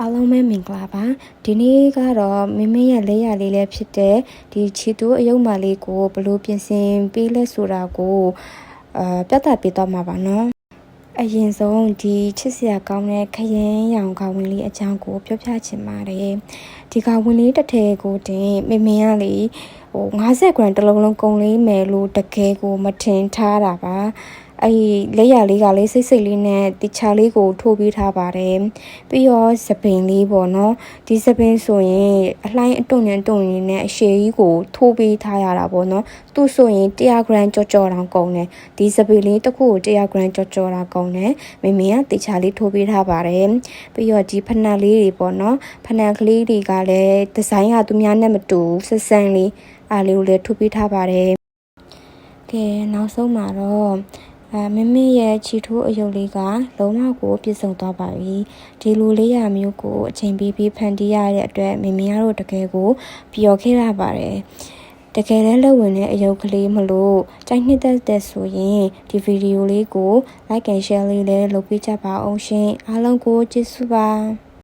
အားလုံးပဲမင်္ဂလာပါဒီနေ့ကတော့မင်းရဲ့လက်ရလေးလည်းဖြစ်တဲ့ဒီချီတူအယုံမလေးကိုဘလို့ပြင်ဆင်ပေးလဲဆိုတာကိုပြသပေးတော့မှာပါနော်အရင်ဆုံးဒီချစ်စရာကောင်းတဲ့ခရင်ရောင်ခေါင်းဝင်လေးအကြောင်းကိုပြောပြချင်ပါတယ်ဒီခေါင်းဝင်လေးတစ်ထည်ကိုတင်မင်းကလေ50 gram တစ်လုံးလုံးကုန်လေးမယ်လို့တကယ်ကိုမထင်ထားတာပါအဲ့လက်ရလေးကလေးစိတ်စိတ်လေးနဲ့တခြားလေးကိုထိုးပေးထားပါတယ်ပြီးတော့စပင်လေးပေါ့နော်ဒီစပင်ဆိုရင်အလှိုင်းအတုံနဲ့တုံနေနဲ့အရှည်ကြီးကိုထိုးပေးထားရတာပေါ့နော်သူ့ဆိုရင်100 gram ကြော်ကြော်တောင်ကုန်တယ်ဒီစပင်လေးတစ်ခုကို100 gram ကြော်ကြော်တာကုန်တယ်မမေကတခြားလေးထိုးပေးထားပါတယ်ပြီးတော့ဒီဖနက်လေးတွေပေါ့နော်ဖနက်ကလေးတွေကလည်းဒီဇိုင်းကသူများနဲ့မတူဆက်ဆန်းလေးအားလေးကိုလည်းထိုးပေးထားပါတယ်ကဲနောက်ဆုံးမှာတော့မမေရဲ့ချီထိုးအယုတ်လေးကလုံးဝကိုပြည့်စုံသွားပါပြီဒီလိုလေးရမျိုးကိုအချိန်ပေးပြီးဖန်တီးရတဲ့အတွက်မမေကတော့တကယ်ကိုပျော်ခဲ့ရပါတယ်တကယ်လည်းလက်ဝင်တဲ့အယုတ်ကလေးမလို့ကြိုက်နှစ်သက်တဲ့ဆိုရင်ဒီဗီဒီယိုလေးကို like and share လေးလည်းလုပ်ပေးကြပါအောင်ရှင်အားလုံးကိုကျေးဇူးပါ